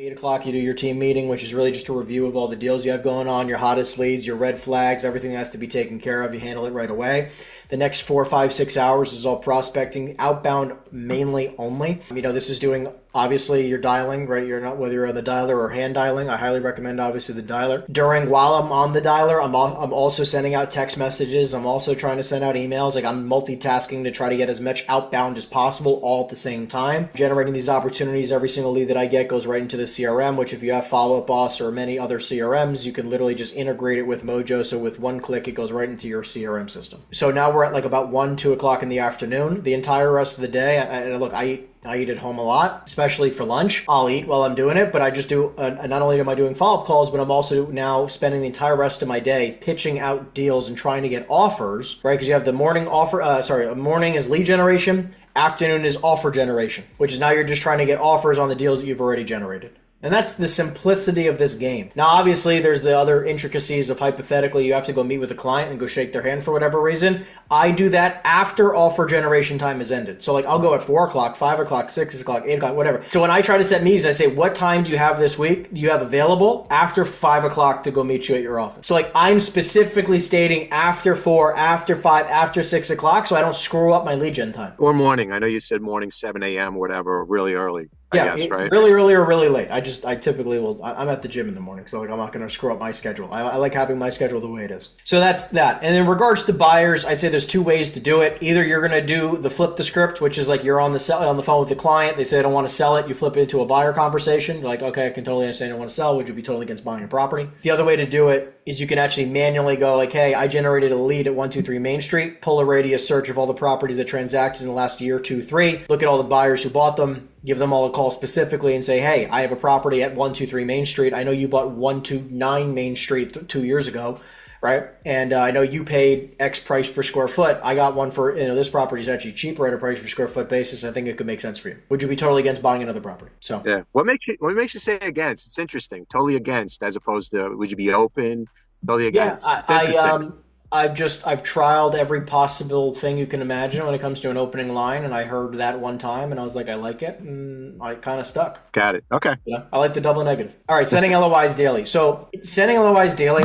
8 o'clock, you do your team meeting, which is really just a review of all the deals you have going on, your hottest leads, your red flags, everything that has to be taken care of. You handle it right away. The next 4, 5, 6 hours is all prospecting, outbound mainly only. This is doing, obviously, you're dialing, right? You're not, whether you're on the dialer or hand dialing. I highly recommend, obviously, the dialer. While I'm on the dialer, I'm also sending out text messages. I'm also trying to send out emails. Like, I'm multitasking to try to get as much outbound as possible all at the same time. Generating these opportunities, every single lead that I get goes right into the CRM, which if you have Follow Up Boss or many other CRMs, you can literally just integrate it with Mojo. So with one click, it goes right into your CRM system. So now we're at like about 1, 2 o'clock in the afternoon. The entire rest of the day, I eat at home a lot, especially for lunch. I'll eat while I'm doing it, but I just do, not only am I doing follow-up calls, but I'm also now spending the entire rest of my day pitching out deals and trying to get offers, right? Because you have the morning morning is lead generation, afternoon is offer generation, which is now you're just trying to get offers on the deals that you've already generated. And that's the simplicity of this game. Now, obviously, there's the other intricacies of hypothetically, you have to go meet with a client and go shake their hand for whatever reason. I do that after offer generation time is ended. So like I'll go at 4 o'clock, 5 o'clock, 6 o'clock, 8 o'clock, whatever. So when I try to set meetings, I say, what time do you have this week? Do you have available after 5 o'clock to go meet you at your office? So like I'm specifically stating after 4, after 5, after 6 o'clock, so I don't screw up my lead gen time. Or morning. I know you said morning, 7 a.m. or whatever, really early. Yeah, I guess, right? Really early or really late. I typically will. I'm at the gym in the morning, so like I'm not going to screw up my schedule. I like having my schedule the way it is. So that's that. And in regards to buyers, I'd say there's 2 ways to do it. Either you're going to do the flip the script, which is like you're on the phone with the client. They say I don't want to sell it. You flip it into a buyer conversation. You're like, okay, I can totally understand I don't want to sell. Would you be totally against buying a property? The other way to do it is you can actually manually go like, hey, I generated a lead at 123 Main Street. Pull a radius search of all the properties that transacted in the last year, 2, 3. Look at all the buyers who bought them. Give them all a call specifically and say, hey, I have a property at 123 Main Street. I know you bought 129 Main Street 2 years ago, right? And I know you paid X price per square foot. I got one for, this property is actually cheaper at a price per square foot basis. I think it could make sense for you. Would you be totally against buying another property? So yeah. What makes you say against? It's interesting. Totally against, as opposed to would you be open? Totally against. Yeah, I've trialed every possible thing you can imagine when it comes to an opening line, and I heard that one time, and I was like, I like it, and I kind of stuck. Got it. Okay. Yeah, I like the double negative. All right, sending LOIs daily. So sending LOIs daily,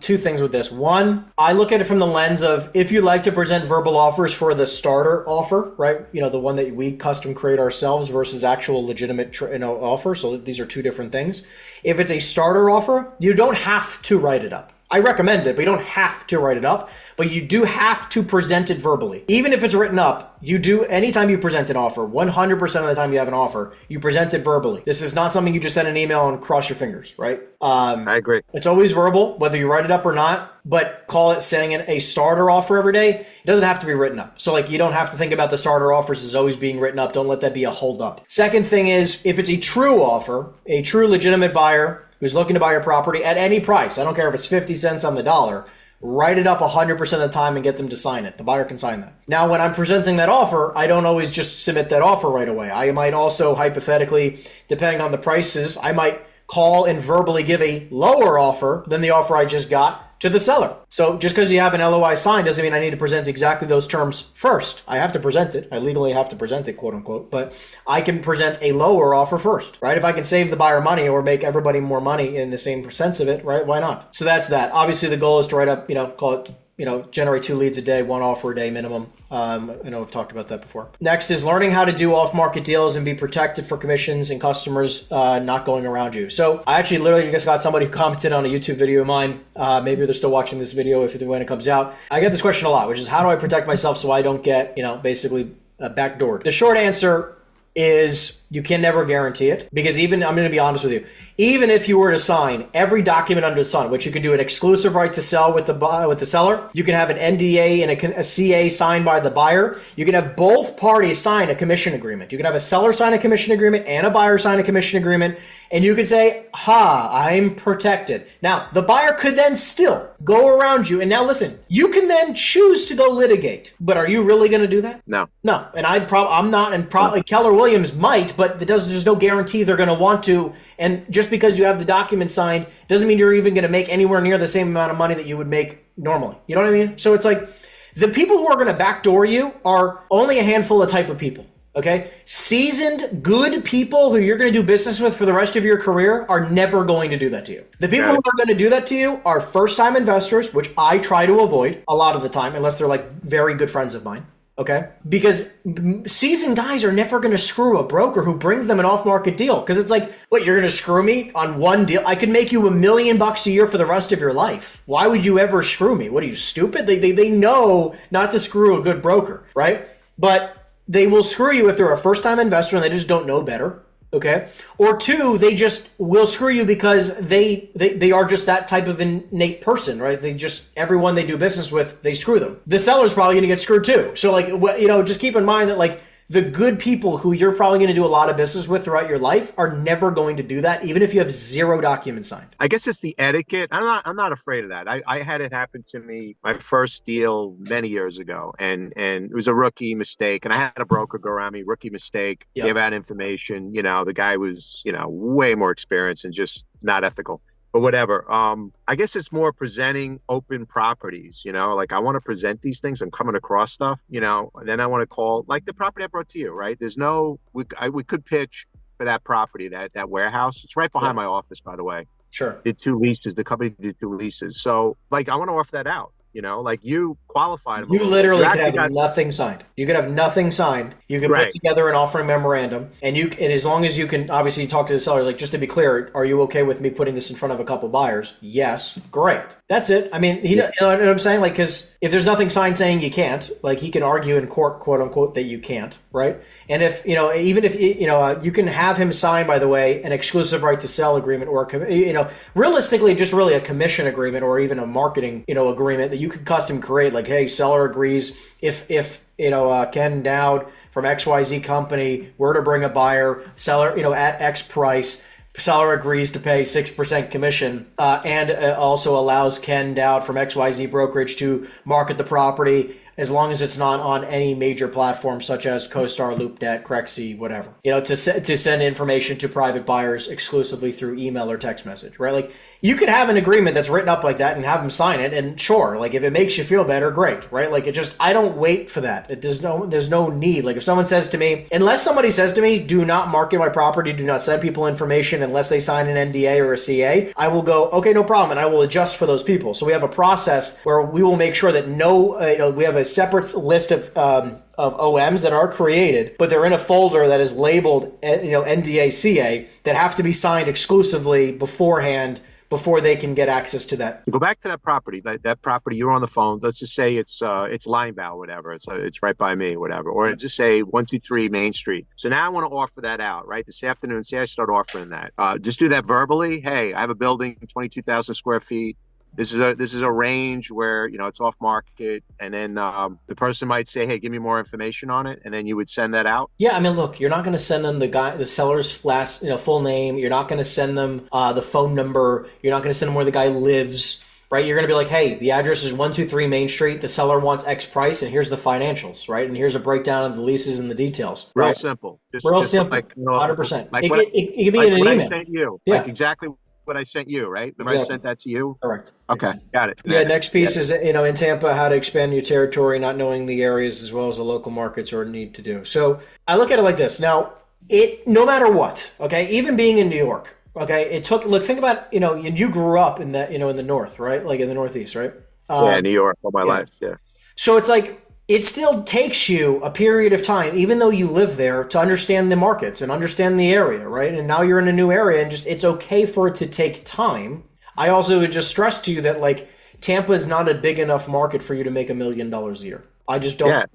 2 things with this. One, I look at it from the lens of if you like to present verbal offers for the starter offer, right? The one that we custom create ourselves versus actual legitimate offer. So these are 2 different things. If it's a starter offer, you don't have to write it up. I recommend it, but you don't have to write it up, but you do have to present it verbally. Even if it's written up, you do, anytime you present an offer, 100% of the time you have an offer, you present it verbally. This is not something you just send an email and cross your fingers, right? I agree. It's always verbal, whether you write it up or not, but call it sending in a starter offer every day. It doesn't have to be written up. So like you don't have to think about the starter offers as always being written up. Don't let that be a hold up. Second thing is, if it's a true offer, a true legitimate buyer who's looking to buy your property at any price, I don't care if it's 50 cents on the dollar, write it up 100% of the time and get them to sign it. The buyer can sign that. Now, when I'm presenting that offer, I don't always just submit that offer right away. I might also, hypothetically, depending on the prices, I might call and verbally give a lower offer than the offer I just got to the seller. So just because you have an LOI signed doesn't mean I need to present exactly those terms first. I have to present it. I legally have to present it, quote unquote, but I can present a lower offer first, right? If I can save the buyer money or make everybody more money in the same sense of it, right? Why not? So that's that. Obviously the goal is to write up, call it, generate 2 leads a day, 1 offer a day minimum. I know we've talked about that before. Next is learning how to do off-market deals and be protected for commissions and customers not going around you. So I actually literally just got somebody who commented on a YouTube video of mine. Maybe they're still watching this video when it comes out. I get this question a lot, which is how do I protect myself so I don't get, basically backdoored? The short answer is you can never guarantee it, because I'm going to be honest with you, even if you were to sign every document under the sun, which you can do an exclusive right to sell with the seller, you can have an NDA and a CA signed by the buyer. You can have both parties sign a commission agreement. You can have a seller sign a commission agreement and a buyer sign a commission agreement. And you can say, I'm protected. Now, the buyer could then still go around you. And now listen, you can then choose to go litigate. But are you really going to do that? No. No. And I'm not, and probably Keller Williams might, but there's no guarantee they're going to want to. And just because you have the document signed doesn't mean you're even going to make anywhere near the same amount of money that you would make normally. You know what I mean? So it's like the people who are going to backdoor you are only a handful of type of people. Okay? Seasoned, good people who you're going to do business with for the rest of your career are never going to do that to you. The people who are going to do that to you are first-time investors, which I try to avoid a lot of the time, unless they're like very good friends of mine. Okay? Because seasoned guys are never going to screw a broker who brings them an off-market deal. Because it's like, what, you're going to screw me on one deal? I could make you $1 million a year for the rest of your life. Why would you ever screw me? What are you, stupid? They know not to screw a good broker, right? But they will screw you if they're a first-time investor and they just don't know better, okay? Or two, they just will screw you because they are just that type of innate person, right? They just, everyone they do business with, they screw them. The seller's probably going to get screwed too. So like, you know, just keep in mind that like the good people who you're probably going to do a lot of business with throughout your life are never going to do that, even if you have 0 documents signed. I guess it's the etiquette. I'm not afraid of that. I had it happen to me, my first deal many years ago, and it was a rookie mistake. And I had a broker go around me, rookie mistake, give out information. You know, the guy was, you know, way more experienced and just not ethical. But whatever. I guess it's more presenting open properties, you know, like I want to present these things. I'm coming across stuff, you know, and then I want to call like the property I brought to you, right? There's no, we could pitch for that property, that warehouse. It's right behind my office, by the way. Sure. Did 2 leases. The company did 2 leases. So like, I want to offer that out. You know, like you qualified them. You literally could have nothing signed. You could have nothing signed. You could put together an offering memorandum, and as long as you can obviously talk to the seller, like just to be clear, are you okay with me putting this in front of a couple buyers? Yes, great. That's it. I mean, you know what I'm saying? Like, because if there's nothing signed saying you can't, like he can argue in court, quote unquote, that you can't, right? And if, you know, even if, you know, you can have him sign, by the way, an exclusive right to sell agreement or, you know, realistically, just really a commission agreement or even a marketing, you know, agreement that you could custom create. Like, hey, seller agrees if you know, Ken Dowd from XYZ company were to bring a buyer, seller, you know, at X price, seller agrees to pay 6% commission and also allows Ken Dowd from XYZ brokerage to market the property as long as it's not on any major platform such as CoStar, LoopNet, CREsync, whatever. You know, to send information to private buyers exclusively through email or text message, right? Like you could have an agreement that's written up like that and have them sign it, and sure, like if it makes you feel better, great, right? Like it just, I don't wait for that. There's no need. Like if someone says to me, unless somebody says to me, do not market my property, do not send people information unless they sign an NDA or a CA, I will go, okay, no problem, and I will adjust for those people. So we have a process where we will make sure that we have a separate list of OMs that are created, but they're in a folder that is labeled, you know, NDA CA that have to be signed exclusively beforehand before they can get access to that. To go back to that property, that property, you're on the phone. Let's just say it's Linebow, whatever. It's right by me, whatever. Or just say 123 Main Street. So now I want to offer that out, right? This afternoon, say I start offering that. Just do that verbally. Hey, I have a building, 22,000 square feet. This is a range where, you know, it's off market, and then the person might say, hey, give me more information on it, and then you would send that out. Yeah, I mean, look, you're not going to send them the seller's last, you know, full name. You're not going to send them the phone number. You're not going to send them where the guy lives, right? You're going to be like, hey, the address is 123 Main Street. The seller wants X price, and here's the financials, right? And here's a breakdown of the leases and the details. Real right? simple. Real simple. Like, 100%. Like it could be in an email. I sent you. Yeah. Like exactly what I sent you, right? Remember I sent that to you? Correct. Okay, got it. Next piece is, you know, in Tampa, how to expand your territory, not knowing the areas as well as the local markets or need to do. So I look at it like this. Now, no matter what, okay, even being in New York, okay, think about, you know, you grew up in that, you know, in the North, right? Like in the Northeast, right? New York all my life, yeah. So it's like, it still takes you a period of time, even though you live there, to understand the markets and understand the area, right? And now you're in a new area, and just it's okay for it to take time. I also would just stress to you that like Tampa is not a big enough market for you to make $1 million a year. I just don't.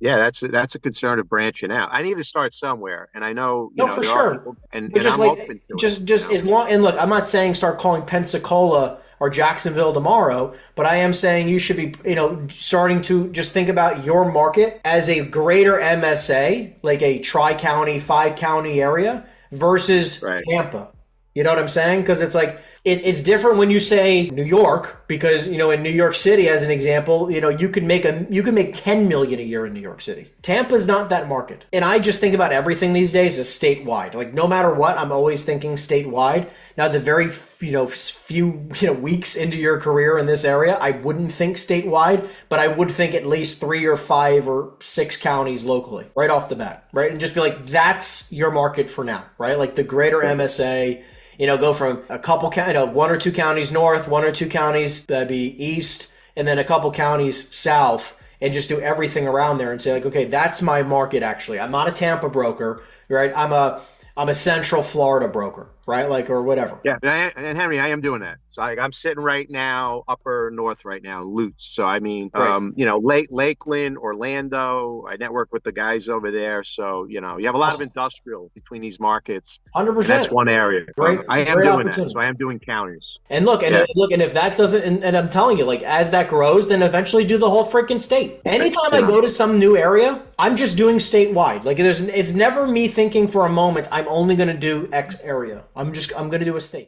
That's a concern of branching out. I need to start somewhere, and I know for sure. People, and just I'm like open to just it, just you know? as long, and look, I'm not saying start calling Pensacola or Jacksonville tomorrow, but I am saying you should be, you know, starting to just think about your market as a greater MSA, like a tri-county, 5-county area versus Tampa. You know what I'm saying? Because it's like It's different when you say New York, because, you know, in New York City, as an example, you know, you could make 10 million a year in New York City. Tampa's not that market. And I just think about everything these days as statewide. Like, no matter what, I'm always thinking statewide. Now, the very, few weeks into your career in this area, I wouldn't think statewide, but I would think at least 3 or 5 or 6 counties locally, right off the bat, right? And just be like, that's your market for now, right? Like the greater MSA, go from a couple, 1 or 2 counties north, 1 or 2 counties that'd be east, and then a couple counties south, and just do everything around there and say like, okay, that's my market. Actually, I'm not a Tampa broker, right? I'm a Central Florida broker, right? Like, or whatever. Yeah, and Henry, I am doing that. So I'm sitting right now, upper north right now, Lutz. So I mean, right. Lakeland, Orlando. I network with the guys over there. So you have a lot of industrial between these markets. 100%. That's one area. I am doing that. So I am doing counties. And look, and if that doesn't, and I'm telling you, like, as that grows, then eventually do the whole freaking state. Anytime I go to some new area, I'm just doing statewide. Like, it's never me thinking for a moment I'm only going to do X area. I'm going to do a state.